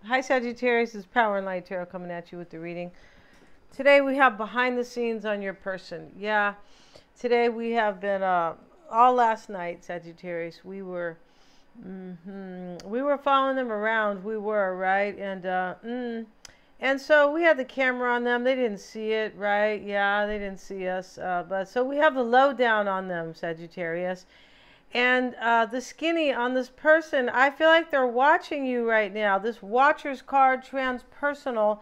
Hi Sagittarius, it's Power and Light Tarot coming at you with the reading. Today we have behind the scenes on your person. Yeah, today we have been, all last night, Sagittarius, we were following them around. We were, right? And so we had the camera on them. They didn't see it, right? Yeah, they didn't see us. But so we have the lowdown on them, Sagittarius. And the skinny on this person, I feel like they're watching you right now. This Watcher's card, transpersonal,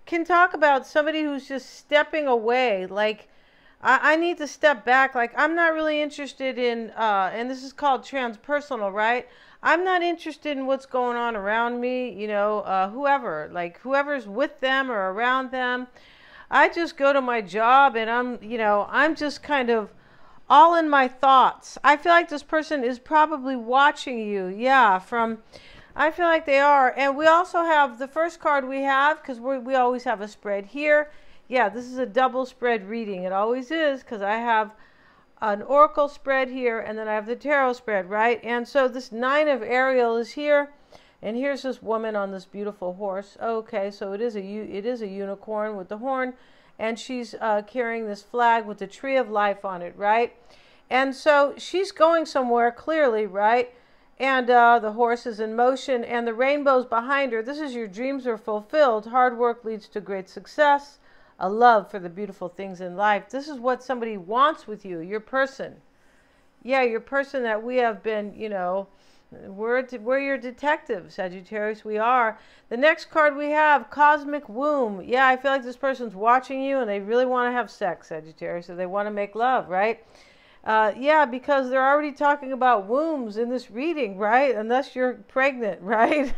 can talk about somebody who's just stepping away. Like, I need to step back. Like, I'm not really interested in, and this is called transpersonal, right? I'm not interested in what's going on around me, whoever, like whoever's with them or around them. I just go to my job and I'm just kind of all in my thoughts. I feel like this person is probably watching you. Yeah, I feel like they are. And we also have the first card we have, because we always have a spread here. Yeah, this is a double spread reading. It always is, because I have an oracle spread here and then I have the tarot spread, right? And so this Nine of Ariel is here. And here's this woman on this beautiful horse. Okay, so it is a unicorn with the horn. And she's carrying this flag with the tree of life on it, right? And so she's going somewhere, clearly, right? And the horse is in motion and the rainbow's behind her. This is your dreams are fulfilled. Hard work leads to great success. A love for the beautiful things in life. This is what somebody wants with you, your person. Yeah, your person that we have been, we're your detectives, Sagittarius. We are. The next card we have, Cosmic Womb. Yeah, I feel like this person's watching you and they really want to have sex, Sagittarius. So they want to make love, right? Yeah, because they're already talking about wombs in this reading, right? Unless you're pregnant, right?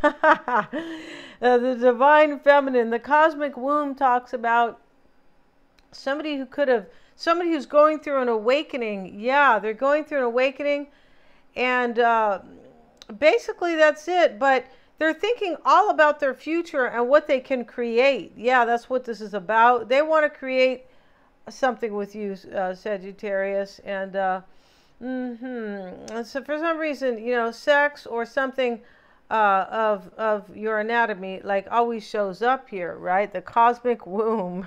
The divine feminine. The cosmic womb talks about somebody who's going through an awakening. Yeah, they're going through an awakening. And basically that's it. But they're thinking all about their future and what they can create. Yeah, that's what this is about. They want to create something with you, Sagittarius. And so for some reason, sex or something of your anatomy like always shows up here, right? The cosmic womb.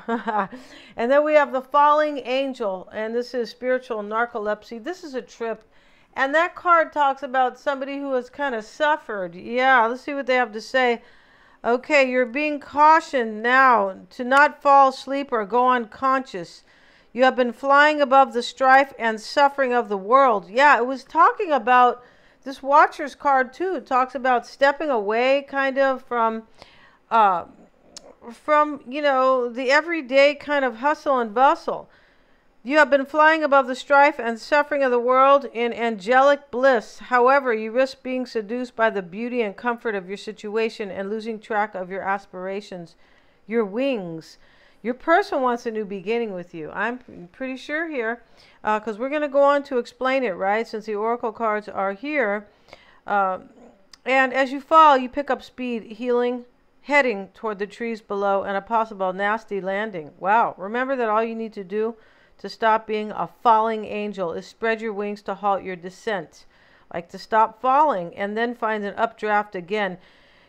And then we have the falling angel, and this is spiritual narcolepsy. This is a trip. And that card talks about somebody who has kind of suffered. Yeah, let's see what they have to say. Okay, you're being cautioned now to not fall asleep or go unconscious. You have been flying above the strife and suffering of the world. Yeah, it was talking about this Watcher's card too. It talks about stepping away kind of from the everyday kind of hustle and bustle. You have been flying above the strife and suffering of the world in angelic bliss. However, you risk being seduced by the beauty and comfort of your situation and losing track of your aspirations, your wings. Your person wants a new beginning with you. I'm pretty sure here, because we're going to go on to explain it, right? Since the oracle cards are here. And as you fall, you pick up speed, healing, heading toward the trees below, and a possible nasty landing. Wow. Remember that all you need to do to stop being a falling angel is spread your wings to halt your descent. Like to stop falling and then find an updraft again.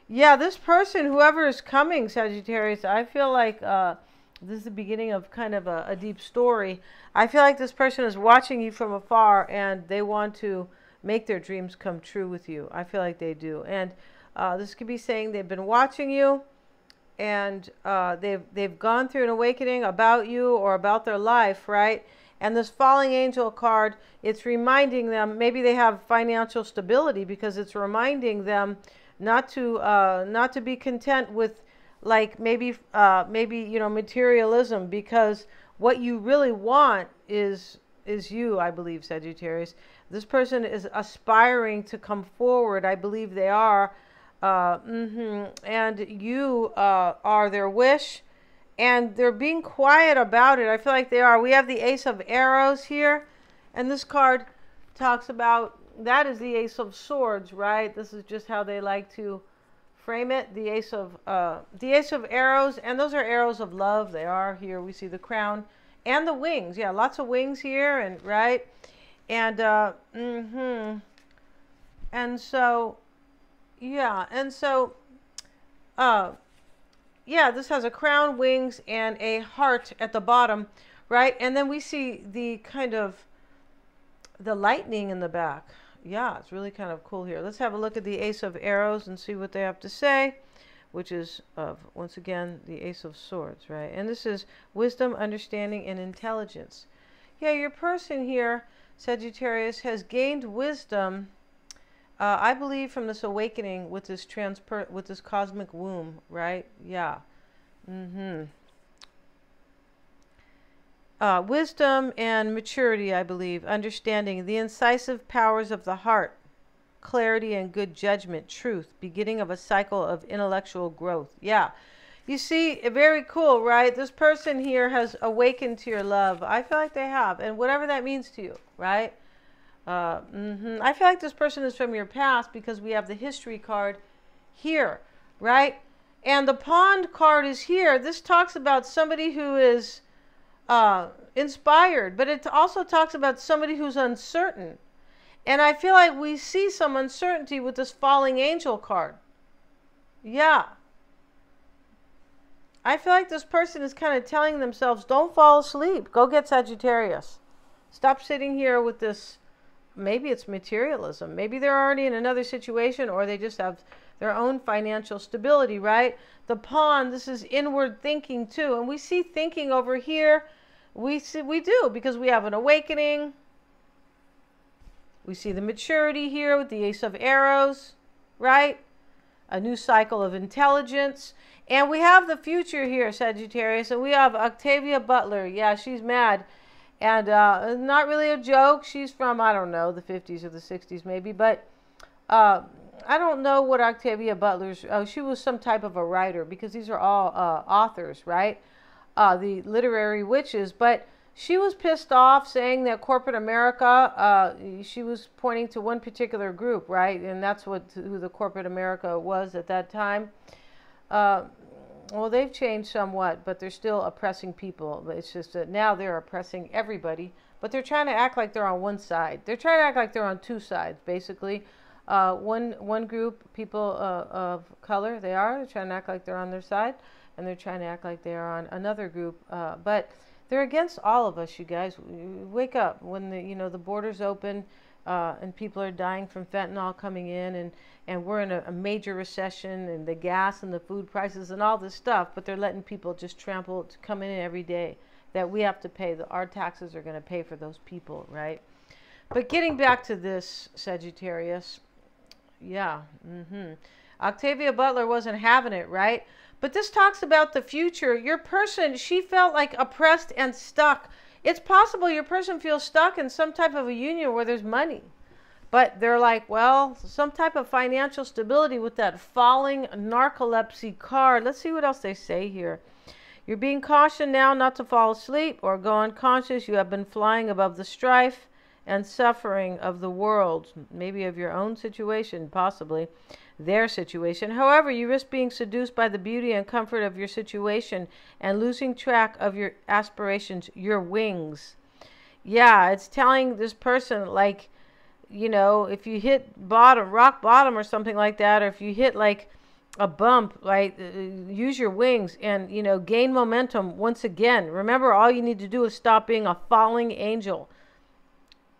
Yeah, this person, whoever is coming, Sagittarius, I feel like this is the beginning of kind of a deep story. I feel like this person is watching you from afar and they want to make their dreams come true with you. I feel like they do. And this could be saying they've been watching you and they've gone through an awakening about you or about their life, right? And this falling angel card, it's reminding them, maybe they have financial stability because it's reminding them not to be content with like maybe materialism, because what you really want is you, I believe, Sagittarius. This person is aspiring to come forward. I believe they are. And you are their wish, and they're being quiet about it. I feel like they are. We have the Ace of Arrows here, and this card talks about, that is the Ace of Swords, right? This is just how they like to frame it. The Ace of Arrows, and those are arrows of love. They are here. We see the crown and the wings. Yeah, lots of wings here, and right, and and so. Yeah, and so Yeah, this has a crown, wings, and a heart at the bottom, right? And then we see the kind of the lightning in the back. Yeah, it's really kind of cool here. Let's have a look at the Ace of Arrows and see what they have to say, which is, once again, the Ace of Swords, right? And this is wisdom, understanding, and intelligence. Yeah, your person here, Sagittarius, has gained wisdom, I believe, from this awakening with this with this cosmic womb, right? Yeah. Wisdom and maturity, I believe, understanding the incisive powers of the heart, clarity and good judgment, truth, beginning of a cycle of intellectual growth. Yeah. You see, very cool, right? This person here has awakened to your love. I feel like they have, and whatever that means to you, right? I feel like this person is from your past because we have the history card here, right? And the pond card is here. This talks about somebody who is inspired, but it also talks about somebody who's uncertain. And I feel like we see some uncertainty with this falling angel card. Yeah. I feel like this person is kind of telling themselves, don't fall asleep. Go get Sagittarius. Stop sitting here with this. Maybe it's materialism. Maybe they're already in another situation, or they just have their own financial stability, right? The pawn, this is inward thinking too. And we see thinking over here. We do, because we have an awakening. We see the maturity here with the Ace of Arrows, right? A new cycle of intelligence. And we have the future here, Sagittarius. And we have Octavia Butler. Yeah, she's mad. And not really a joke. She's from, I don't know, the 50s or the 60s maybe. But I don't know what Octavia Butler's... she was some type of a writer, because these are all authors, right? The literary witches. But she was pissed off, saying that corporate America, she was pointing to one particular group, right? And that's who the corporate America was at that time. Well, they've changed somewhat, but they're still oppressing people. It's just that now they're oppressing everybody, but they're trying to act like they're on one side. They're trying to act like they're on two sides, basically. One group, people of color, they're trying to act like they're on their side, and they're trying to act like they are on another group. But they're against all of us, you guys. Wake up when the borders open. And people are dying from fentanyl coming in, and we're in a major recession, and the gas and the food prices and all this stuff, but they're letting people just come in every day that we have to pay. Our taxes are going to pay for those people, right? But getting back to this, Sagittarius, yeah, Octavia Butler wasn't having it, right? But this talks about the future. Your person, she felt like oppressed and stuck. It's possible your person feels stuck in some type of a union where there's money. But they're like, well, some type of financial stability with that falling narcolepsy card. Let's see what else they say here. You're being cautioned now not to fall asleep or go unconscious. You have been flying above the strife and suffering of the world. Maybe of your own situation, possibly their situation. However, you risk being seduced by the beauty and comfort of your situation and losing track of your aspirations, your wings. Yeah, it's telling this person, like, if you hit rock bottom or something like that, or if you hit like a bump, right, use your wings and, gain momentum once again. Remember, all you need to do is stop being a falling angel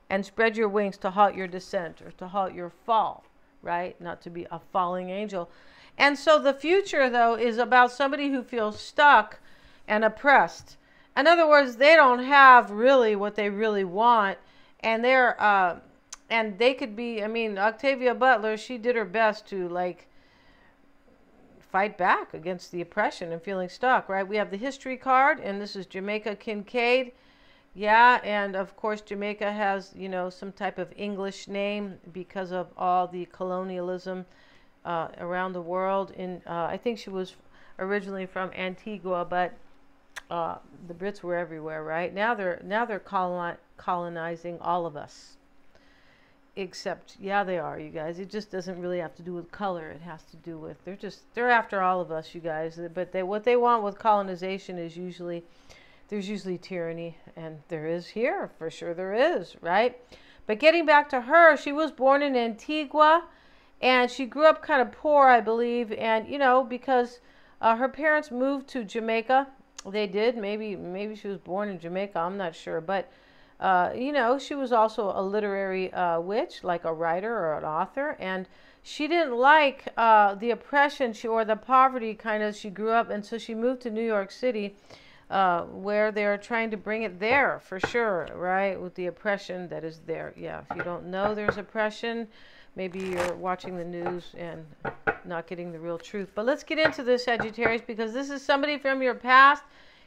and spread your wings to halt your descent or to halt your fall. Right? Not to be a falling angel. And so the future, though, is about somebody who feels stuck and oppressed. In other words, they don't have really what they really want. And and they could be, Octavia Butler, she did her best to, like, fight back against the oppression and feeling stuck, right? We have the history card, and this is Jamaica Kincaid. Yeah, and of course Jamaica has, some type of English name because of all the colonialism around the world. I think she was originally from Antigua, but the Brits were everywhere, right? Now they're colonizing all of us. Except, yeah, they are, you guys. It just doesn't really have to do with color. It has to do with they're after all of us, you guys. But what they want with colonization is there's usually tyranny, and there is here, for sure there is, right? But getting back to her, she was born in Antigua, And she grew up kind of poor, I believe, and, you know, because her parents moved to Jamaica. They did. Maybe she was born in Jamaica. I'm not sure. But, you know, she was also a literary witch, like a writer or an author. And she didn't like the oppression or the poverty kind of she grew up. And so she moved to New York City, where they're trying to bring it there for sure, right? With the oppression that is there. Yeah, if you don't know there's oppression, maybe you're watching the news and not getting the real truth. But let's get into this, Sagittarius, because this is somebody from your past.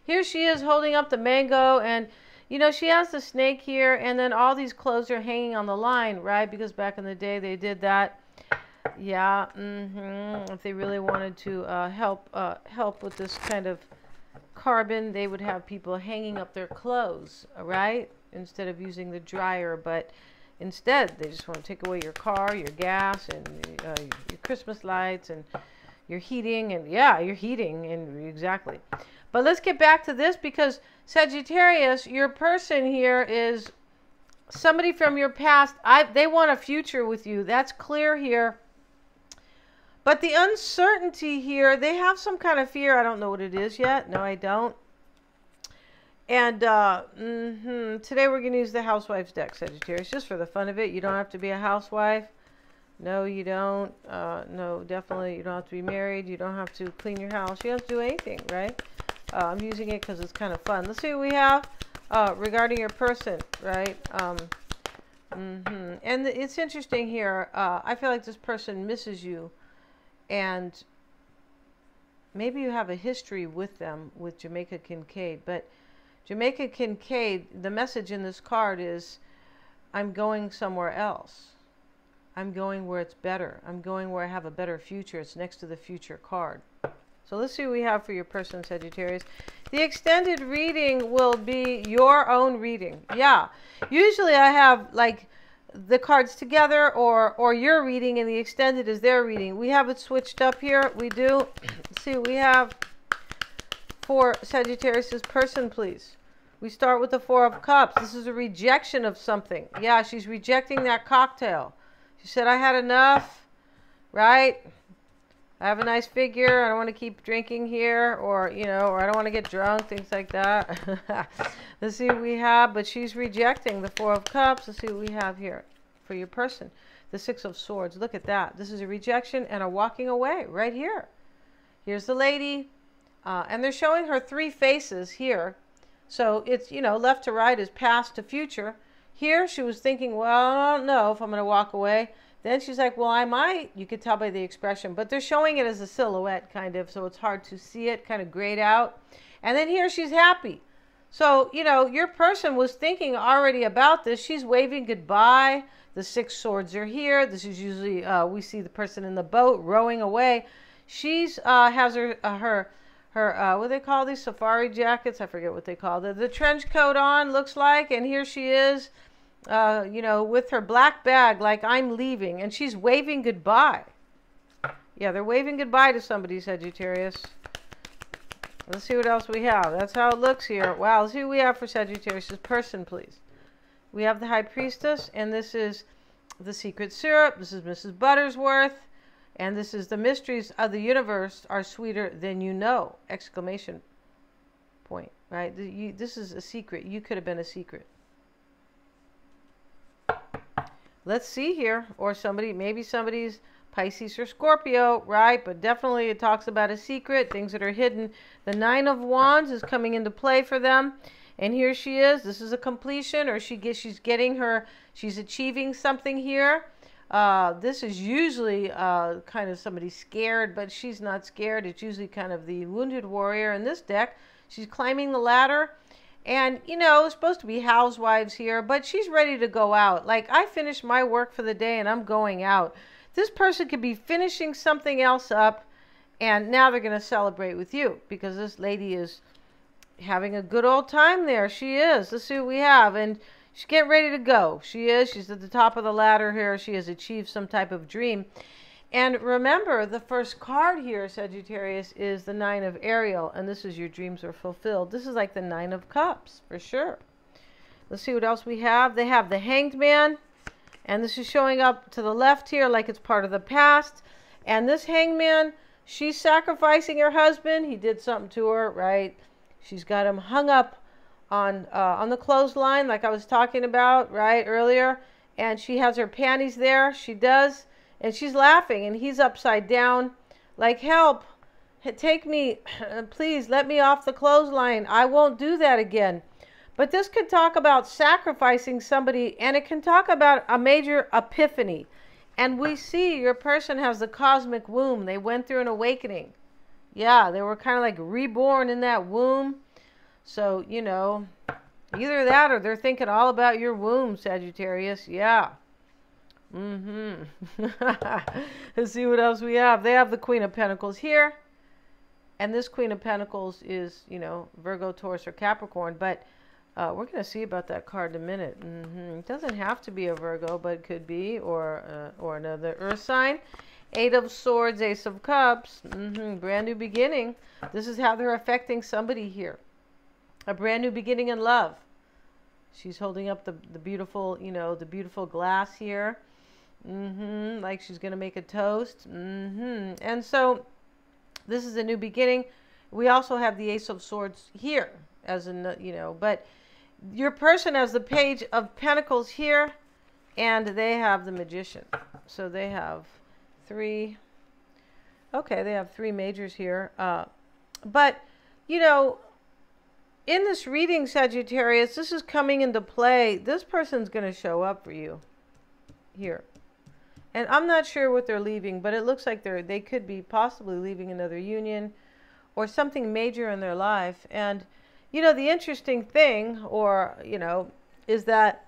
Here she is holding up the mango, and you know, she has the snake here, and then all these clothes are hanging on the line, right? Because back in the day they did that. Yeah, if they really wanted to help with this kind of carbon, they would have people hanging up their clothes, right? Instead of using the dryer, but instead they just want to take away your car, your gas, and your Christmas lights, and your heating, and yeah, your heating, and exactly. But let's get back to this, because Sagittarius, your person here is somebody from your past. They want a future with you. That's clear here. But the uncertainty here, they have some kind of fear. I don't know what it is yet. No, I don't. And today we're going to use the Housewife's deck, Sagittarius, just for the fun of it. You don't have to be a housewife. No, you don't. No, definitely you don't have to be married. You don't have to clean your house. You don't have to do anything, right? I'm using it because it's kind of fun. Let's see what we have regarding your person, right? And it's interesting here. I feel like this person misses you. And maybe you have a history with them, with Jamaica Kincaid. But Jamaica Kincaid, the message in this card is, I'm going somewhere else. I'm going where it's better. I'm going where I have a better future. It's next to the future card. So let's see what we have for your person, Sagittarius. The extended reading will be your own reading. Yeah. Usually I have like the cards together, or your reading, and the extended is their reading. We have it switched up here. We do. Let's see what we have for Sagittarius's person, please. We start with the Four of Cups. This is a rejection of something. Yeah, she's rejecting that cocktail. She said, I had enough, right? I have a nice figure. I don't want to keep drinking here, or, you know, or I don't want to get drunk, things like that. Let's see what we have. But she's rejecting the Four of Cups. Let's see what we have here for your person. The Six of Swords. Look at that. This is a rejection and a walking away right here. Here's the lady. And they're showing her three faces here. So it's, you know, left to right is past to future. Here she was thinking, well, I don't know if I'm going to walk away. Then she's like, well, I might. You could tell by the expression. But they're showing it as a silhouette, kind of. So it's hard to see it, kind of grayed out. And then here she's happy. So, you know, your person was thinking already about this. She's waving goodbye. The Six Swords are here. This is usually, we see the person in the boat rowing away. She's has her what do they call these? Safari jackets? I forget what they call it. The trench coat on, looks like. And here she is. You know, with her black bag, like, I'm leaving, and she's waving goodbye. Yeah, they're waving goodbye to somebody, Sagittarius. Let's see what else we have. That's how it looks here. Wow, let's see what we have for Sagittarius' person, please. We have the High Priestess, and this is the Secret Syrup. This is Mrs. Buttersworth, and this is the mysteries of the universe are sweeter than you know! Exclamation point, right? This is a secret. You could have been a secret. Let's see here, or somebody, maybe somebody's Pisces or Scorpio, right? But definitely it talks about a secret, things that are hidden. The Nine of Wands is coming into play for them. And here she is. This is a completion, or she's achieving something here. This is usually kind of somebody scared, but she's not scared. It's usually kind of the wounded warrior in this deck. She's climbing the ladder. And, you know, it's supposed to be housewives here, but she's ready to go out. Like, I finished my work for the day and I'm going out. This person could be finishing something else up, and now they're going to celebrate with you because this lady is having a good old time there. She is. Let's see what we have. And she's getting ready to go. She is. She's at the top of the ladder here. She has achieved some type of dream. And remember, the first card here, Sagittarius, is the Nine of Ariel. And this is your dreams are fulfilled. This is like the Nine of Cups, for sure. Let's see what else we have. They have the Hanged Man. And this is showing up to the left here like it's part of the past. And this hangman, she's sacrificing her husband. He did something to her, right? She's got him hung up on the clothesline like I was talking about, right, earlier. And she has her panties there. She does. And she's laughing. And he's upside down like, help. Take me. Please let me off the clothesline. I won't do that again. But this could talk about sacrificing somebody. And it can talk about a major epiphany. And we see your person has the cosmic womb. They went through an awakening. Yeah, they were kind of like reborn in that womb. So, you know, either that or they're thinking all about your womb, Sagittarius. Yeah. Let's see what else we have. They have the Queen of Pentacles here. And this Queen of Pentacles is, you know, Virgo, Taurus, or Capricorn. But we're going to see about that card in a minute. It doesn't have to be a Virgo, but it could be, or another earth sign. Eight of Swords, Ace of Cups. Brand new beginning. This is how they're affecting somebody here. A brand new beginning in love. She's holding up the beautiful, you know, the beautiful glass here. Like she's going to make a toast. And so this is a new beginning. We also have the Ace of Swords here as a, you know, but your person has the Page of Pentacles here and they have the Magician. So they have three. Okay, they have three majors here. But, you know, in this reading, Sagittarius, this is coming into play. This person's going to show up for you here. And I'm not sure what they're leaving, but it looks like they could be possibly leaving another union or something major in their life. And, you know, the interesting thing, or, you know, is that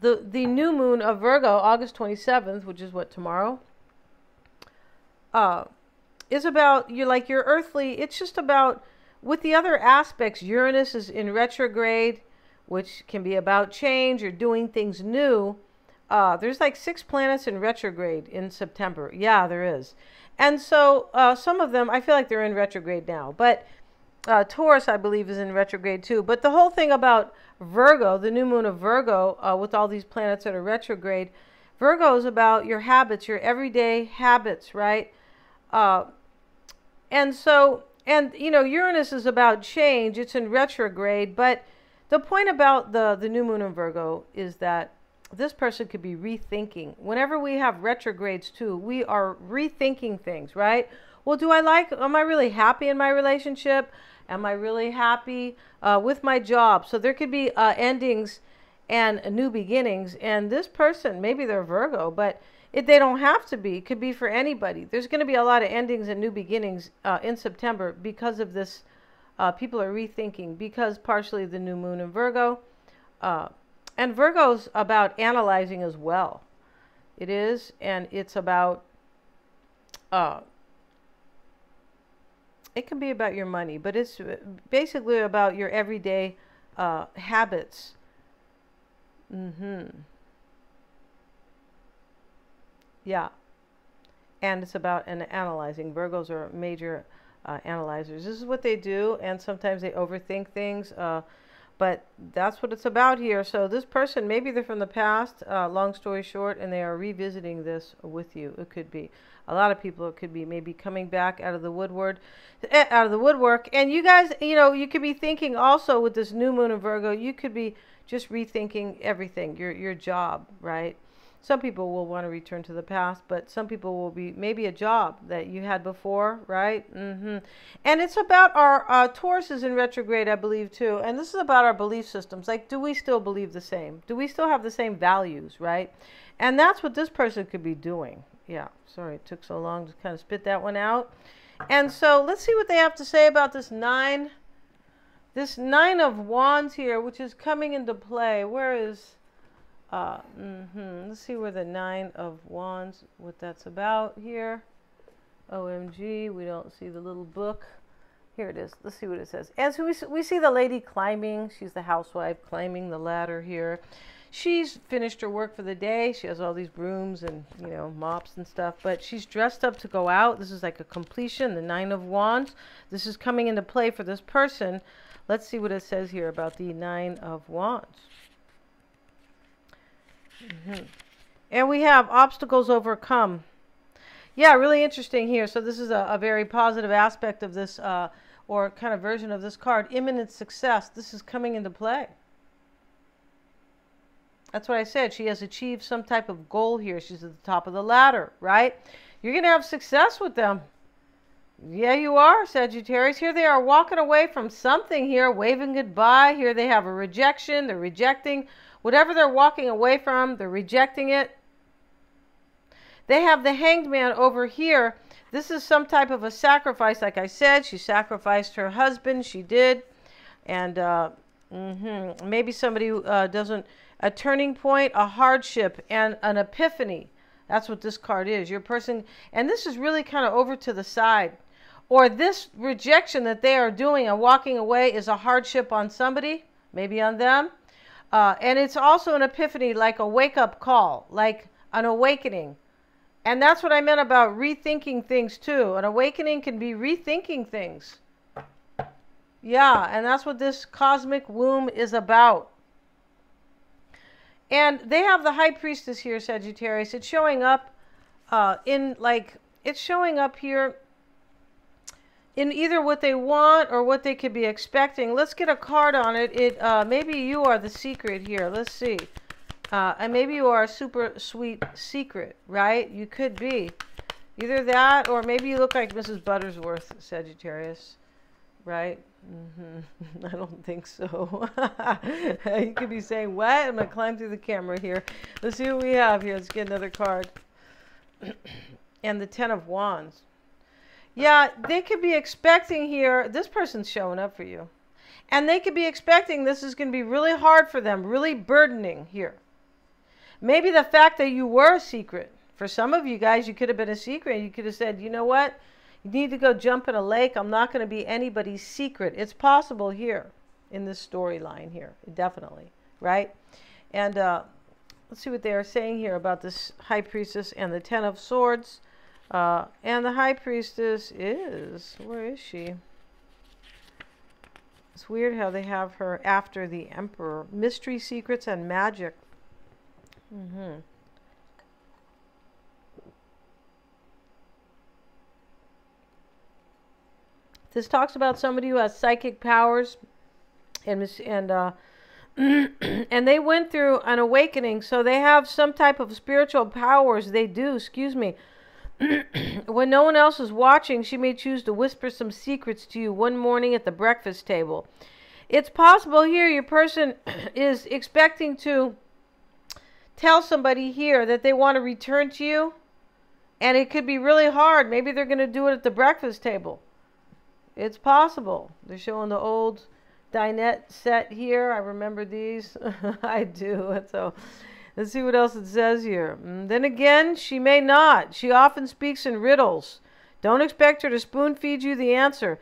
the new moon of Virgo, August 27th, which is what, tomorrow, is about your earthly. It's just about, with the other aspects, Uranus is in retrograde, which can be about change or doing things new. There's like 6 planets in retrograde in September. Yeah, there is. And so some of them, I feel like they're in retrograde now. But Taurus, I believe, is in retrograde too. But the whole thing about Virgo, the new moon of Virgo, with all these planets that are retrograde, Virgo is about your habits, your everyday habits, right? And so, and, you know, Uranus is about change. It's in retrograde. But the point about the new moon in Virgo is that this person could be rethinking. Whenever we have retrogrades too, we are rethinking things, right? Well, am I really happy in my relationship? Am I really happy with my job? So there could be endings and new beginnings. And this person, maybe they're Virgo, but they don't have to be. It could be for anybody. There's going to be a lot of endings and new beginnings in September because of this. People are rethinking because partially the new moon in Virgo. And Virgo's about analyzing as well. It is, and it's about, it can be about your money, but it's basically about your everyday habits. Yeah. And it's about analyzing. Virgos are major analyzers. This is what they do, and sometimes they overthink things. But that's what it's about here. So this person, maybe they're from the past, long story short, and they are revisiting this with you. It could be. A lot of people, it could be maybe coming back out of the woodwork. And you guys, you know, you could be thinking also with this new moon in Virgo, you could be just rethinking everything, your job, right? Some people will want to return to the past, but some people will be maybe a job that you had before, right? And it's about our Taurus is in retrograde, I believe, too. And this is about our belief systems. Like, do we still believe the same? Do we still have the same values, right? And that's what this person could be doing. Yeah, sorry, it took so long to kind of spit that one out. And so let's see what they have to say about this nine of wands here, which is coming into play. Where is... Let's see where the 9 of wands, what that's about here. OMG, we don't see the little book. Here it is. Let's see what it says. As we see the lady climbing. She's the housewife climbing the ladder here. She's finished her work for the day. She has all these brooms and, you know, mops and stuff. But she's dressed up to go out. This is like a completion, the 9 of wands. This is coming into play for this person. Let's see what it says here about the 9 of wands. And we have obstacles overcome. Yeah, really interesting here. So this is a very positive aspect of this, or kind of version of this card. Imminent success. This is coming into play. That's what I said. She has achieved some type of goal here. She's at the top of the ladder, right? You're going to have success with them. Yeah, you are, Sagittarius. Here they are walking away from something here, waving goodbye. Here they have a rejection. They're rejecting whatever they're walking away from. They're rejecting it. They have the Hanged Man over here. This is some type of a sacrifice. Like I said, she sacrificed her husband. She did. And maybe somebody doesn't... A turning point, a hardship, and an epiphany. That's what this card is. Your person... And this is really kind of over to the side. Or this rejection that they are doing and walking away is a hardship on somebody. Maybe on them. And it's also an epiphany, like a wake-up call. Like an awakening. And that's what I meant about rethinking things too. An awakening can be rethinking things. Yeah, and that's what this cosmic womb is about. And they have the High Priestess here, Sagittarius. It's showing up it's showing up here in either what they want or what they could be expecting. Let's get a card on it. Maybe you are the secret here. Let's see. And maybe you are a super sweet secret, right? You could be. Either that, or maybe you look like Mrs. Buttersworth, Sagittarius, right? I don't think so. You could be saying, what? I'm going to climb through the camera here. Let's see what we have here. Let's get another card. And the Ten of Wands. Yeah, they could be expecting here, this person's showing up for you. And they could be expecting this is going to be really hard for them, really burdening here. Maybe the fact that you were a secret. For some of you guys, you could have been a secret. You could have said, you know what? You need to go jump in a lake. I'm not going to be anybody's secret. It's possible here in this storyline here. Definitely. Right? And let's see what they are saying here about this High Priestess and the Ten of Swords. And the High Priestess is... Where is she? It's weird how they have her after the Emperor. Mystery, secrets, and magic. This talks about somebody who has psychic powers, and and they went through an awakening, so they have some type of spiritual powers. They do, excuse me. When no one else is watching, she may choose to whisper some secrets to you one morning at the breakfast table. It's possible here your person is expecting to tell somebody here that they want to return to you, and it could be really hard. Maybe they're going to do it at the breakfast table. It's possible. They're showing the old dinette set here. I remember these. I do. So let's see what else it says here. Then again, she may not. She often speaks in riddles. Don't expect her to spoon feed you the answer.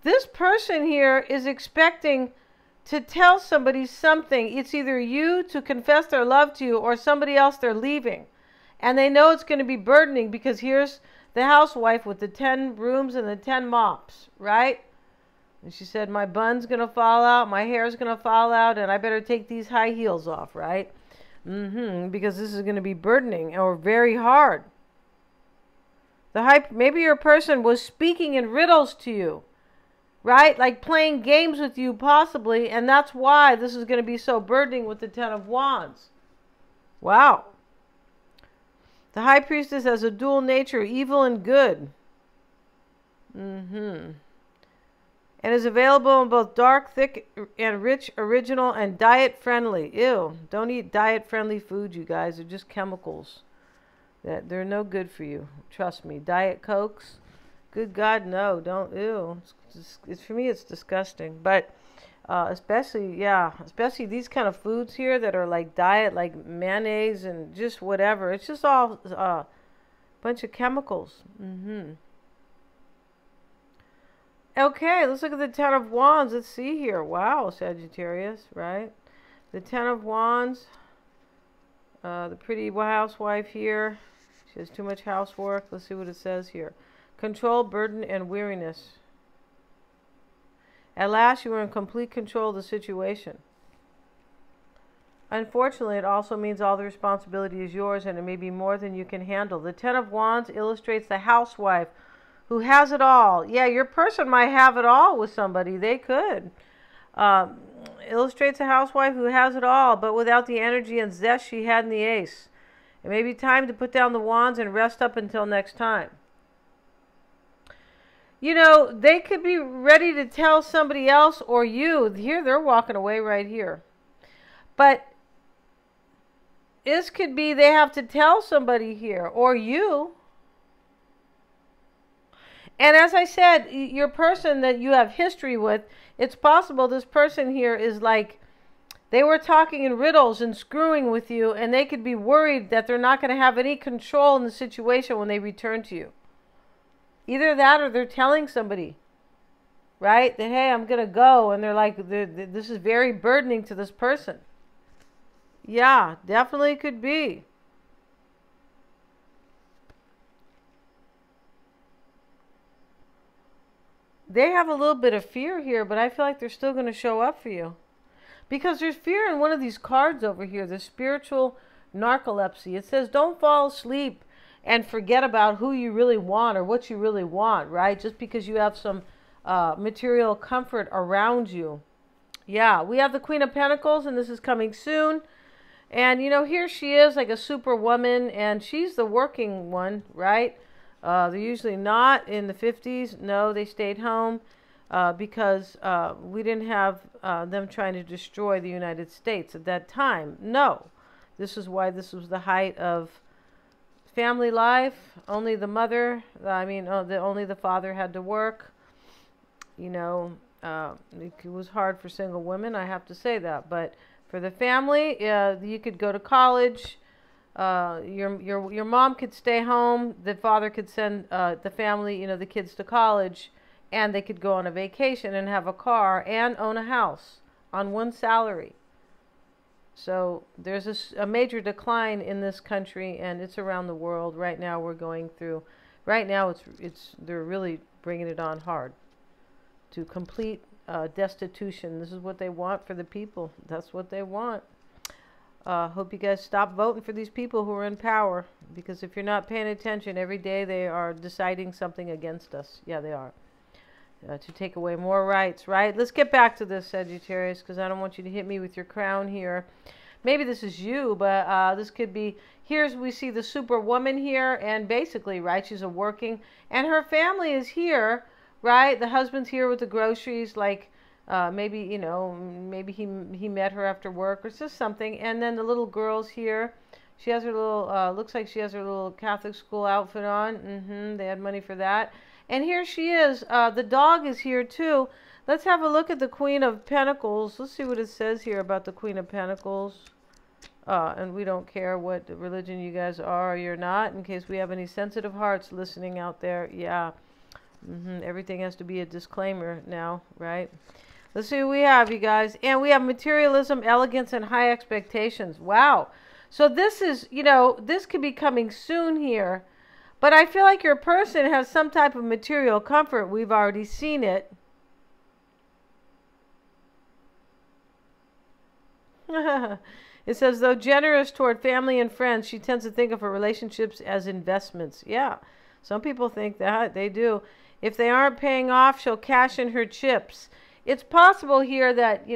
This person here is expecting to tell somebody something. It's either you to confess their love to you or somebody else they're leaving. And they know it's going to be burdening because here's the housewife with the 10 brooms and the 10 mops, right? And she said, my bun's going to fall out, my hair's going to fall out, and I better take these high heels off, right? Because this is going to be burdening or very hard. Maybe your person was speaking in riddles to you, right? Like playing games with you possibly, and that's why this is going to be so burdening with the Ten of Wands. Wow. The High Priestess has a dual nature, evil and good. And is available in both dark, thick, and rich, original, and diet-friendly. Ew. Don't eat diet-friendly food, you guys. They're just chemicals. They're no good for you. Trust me. Diet Cokes. Good God, no. Don't. Ew. For me, it's disgusting. But especially these kind of foods here that are like diet, like mayonnaise and just whatever. It's just all a bunch of chemicals. Okay, let's look at the Ten of Wands. Let's see here. Wow, Sagittarius, right? The Ten of Wands. The pretty housewife here. She has too much housework. Let's see what it says here. Control, burden, and weariness. At last, you are in complete control of the situation. Unfortunately, it also means all the responsibility is yours, and it may be more than you can handle. The Ten of Wands illustrates the housewife who has it all. Yeah, your person might have it all with somebody. They could. Um, Illustrates a housewife who has it all, but without the energy and zest she had in the Ace. It may be time to put down the wands and rest up until next time. You know, they could be ready to tell somebody else or you. Here, they're walking away right here. But this could be they have to tell somebody here or you. And as I said, your person that you have history with, it's possible this person here is like, they were talking in riddles and screwing with you, and they could be worried that they're not going to have any control in the situation when they return to you. Either that or they're telling somebody, right, that, hey, I'm going to go, and they're like, this is very burdening to this person. Yeah, definitely could be. They have a little bit of fear here, but I feel like they're still going to show up for you. Because there's fear in one of these cards over here, the spiritual narcolepsy. It says don't fall asleep and forget about who you really want or what you really want, right? Just because you have some material comfort around you. Yeah, we have the Queen of Pentacles, and this is coming soon. And, you know, here she is like a superwoman, and she's the working one, right? They're usually not in the 50s. No, they stayed home because we didn't have them trying to destroy the United States at that time. No, this is why this was the height of family life. Only the mother, only the father had to work. You know, it was hard for single women, I have to say that. But for the family, you could go to college. Your mom could stay home. The father could send the family, the kids to college, and they could go on a vacation and have a car and own a house on one salary. So there's a major decline in this country, and it's around the world right now. We're going through. Right now, they're really bringing it on hard to complete destitution. This is what they want for the people. That's what they want. Hope you guys stop voting for these people who are in power, because if you're not paying attention, every day they are deciding something against us. Yeah, they are. To take away more rights, right? Let's get back to this, Sagittarius, because I don't want you to hit me with your crown here. Maybe this is you, but this could be, we see the superwoman here, and basically, right, she's a working, and her family is here, right? The husband's here with the groceries, like, maybe, maybe he met her after work or just something. And then the little girl's here. She has her little, looks like she has her little Catholic school outfit on. They had money for that. And here she is. The dog is here too. Let's have a look at the Queen of Pentacles. Let's see what it says here about the Queen of Pentacles. And we don't care what religion you guys are or you're not, in case we have any sensitive hearts listening out there. Yeah. Everything has to be a disclaimer now, right? Let's see what we have, you guys. And we have materialism, elegance, and high expectations. Wow. So this is, this could be coming soon here. But I feel like your person has some type of material comfort. We've already seen it. It says, though generous toward family and friends, she tends to think of her relationships as investments. Yeah, some people think that. They do. If they aren't paying off, she'll cash in her chips. It's possible here that,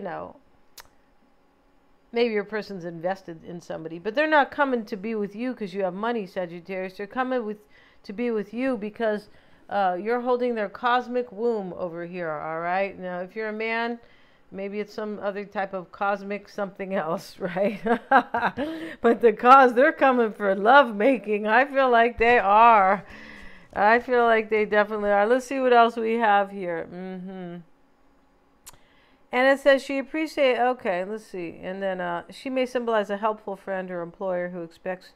maybe your person's invested in somebody, but they're not coming to be with you because you have money, Sagittarius. They're coming to be with you because you're holding their cosmic womb over here, all right? Now, if you're a man, maybe it's some other type of cosmic something else, right? But they're coming for love making. I feel like they are. I feel like they definitely are. Let's see what else we have here. And it says she appreciates, okay, let's see. And then she may symbolize a helpful friend or employer who expects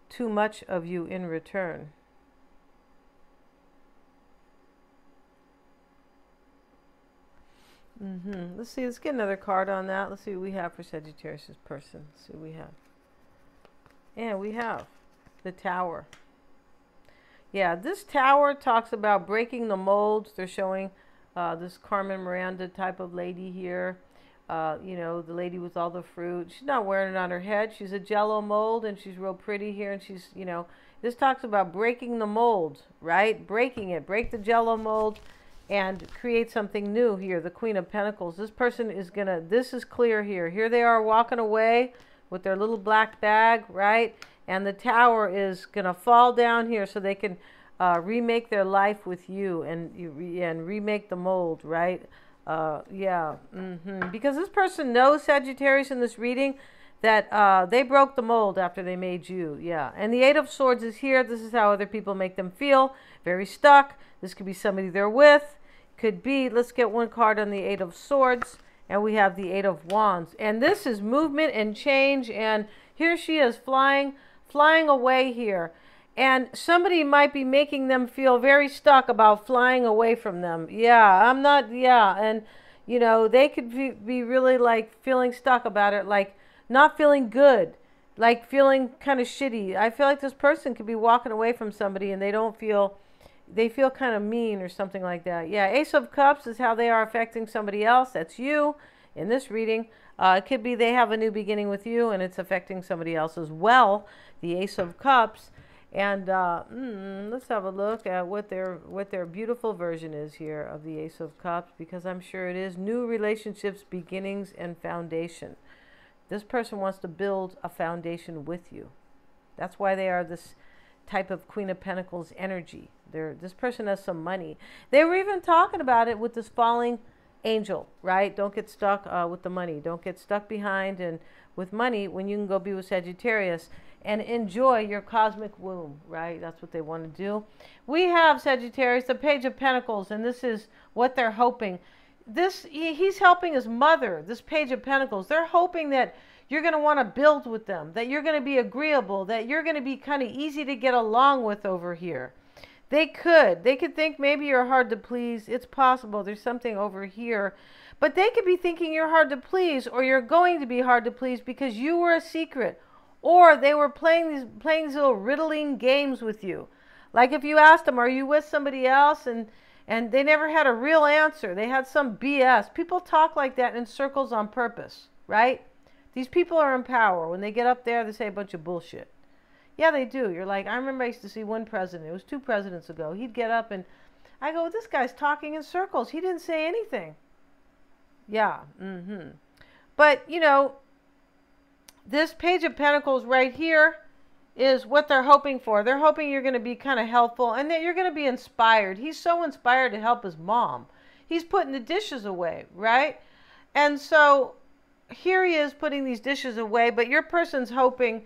too much of you in return. Let's see, let's get another card on that. Let's see what we have for Sagittarius' person. Let's see what we have. And we have the Tower. Yeah, this Tower talks about breaking the molds. They're showing this Carmen Miranda type of lady here. You know, the lady with all the fruit. She's not wearing it on her head. She's a jello mold, and she's real pretty here. And she's, you know, this talks about breaking the mold, right? Breaking it. Break the jello mold and create something new here. The Queen of Pentacles. This person is going to, this is clear here. Here they are walking away with their little black bag, right? And the tower is going to fall down here so they can remake their life with you and remake the mold, right? Because this person knows, Sagittarius, in this reading, that they broke the mold after they made you. Yeah. And the Eight of Swords is here. This is how other people make them feel. Very stuck. This could be somebody they're with. Could be, let's get one card on the Eight of Swords. And we have the Eight of Wands. And this is movement and change. And here she is flying away here. And somebody might be making them feel very stuck about flying away from them. Yeah, I'm not, yeah. And, you know, they could be really like feeling stuck about it, like not feeling good, like feeling kind of shitty. I feel like this person could be walking away from somebody and they don't feel, they feel kind of mean or something like that. Yeah, Ace of Cups is how they are affecting somebody else. That's you in this reading. It could be they have a new beginning with you and it's affecting somebody else as well. The Ace of Cups. And let's have a look at what their beautiful version is here of the Ace of Cups, because I'm sure it is new relationships, beginnings, and foundation. This person wants to build a foundation with you. That's why they are this type of Queen of Pentacles energy. This person has some money. They were even talking about it with this falling angel, right? Don't get stuck with the money. Don't get stuck behind and with money when you can go be with Sagittarius and enjoy your cosmic womb, right? That's what they want to do. We have, Sagittarius, the Page of Pentacles, and this is what they're hoping. He's helping his mother, this Page of Pentacles. They're hoping that you're going to want to build with them, that you're going to be agreeable, that you're going to be kind of easy to get along with over here. They could think maybe you're hard to please. It's possible there's something over here. But they could be thinking you're hard to please, or you're going to be hard to please because you were a secret. Or they were playing these little riddling games with you. Like if you asked them, are you with somebody else? And they never had a real answer. They had some BS. People talk like that in circles on purpose, right? These people are in power. When they get up there, they say a bunch of bullshit. Yeah, they do. You're like, I remember I used to see one president. It was 2 presidents ago. He'd get up and I go, this guy's talking in circles. He didn't say anything. Yeah. But, you know, this Page of Pentacles right here is what they're hoping for. They're hoping you're going to be kind of helpful and that you're going to be inspired. He's so inspired to help his mom. He's putting the dishes away, right? And so here he is putting these dishes away, but your person's hoping,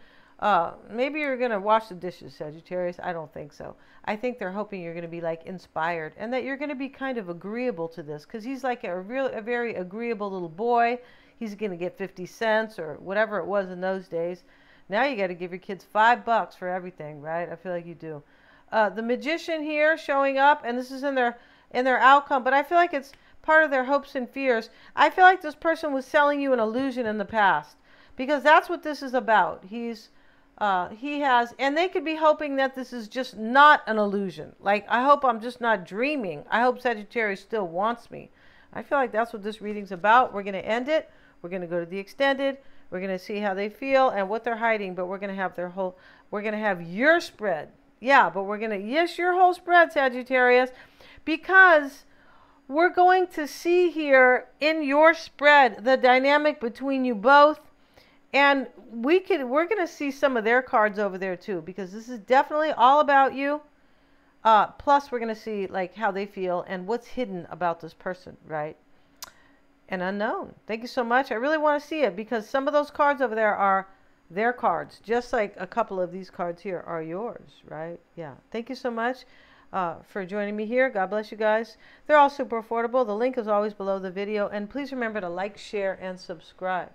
maybe you're going to wash the dishes, Sagittarius. I don't think so. I think they're hoping you're going to be like inspired and that you're going to be kind of agreeable to this, because he's like a very agreeable little boy. He's going to get 50 cents or whatever it was in those days. Now you got to give your kids $5 for everything, right? I feel like you do. The Magician here showing up, and this is in their outcome, but I feel like it's part of their hopes and fears. I feel like this person was selling you an illusion in the past, because that's what this is about. He has, and they could be hoping that this is just not an illusion. Like, I hope I'm just not dreaming. I hope Sagittarius still wants me. I feel like that's what this reading's about. We're going to end it. We're going to go to the extended. We're going to see how they feel and what they're hiding, but we're going to have we're going to have your spread. Yeah, but we're going to, yes, your whole spread, Sagittarius, because we're going to see here in your spread the dynamic between you both. And we're going to see some of their cards over there too, because this is definitely all about you. Plus we're going to see like how they feel and what's hidden about this person, right? And unknown. Thank you so much. I really want to see it, because some of those cards over there are their cards, just like a couple of these cards here are yours, right? Yeah. Thank you so much for joining me here. God bless you guys. They're all super affordable. The link is always below the video. And please remember to like, share, and subscribe.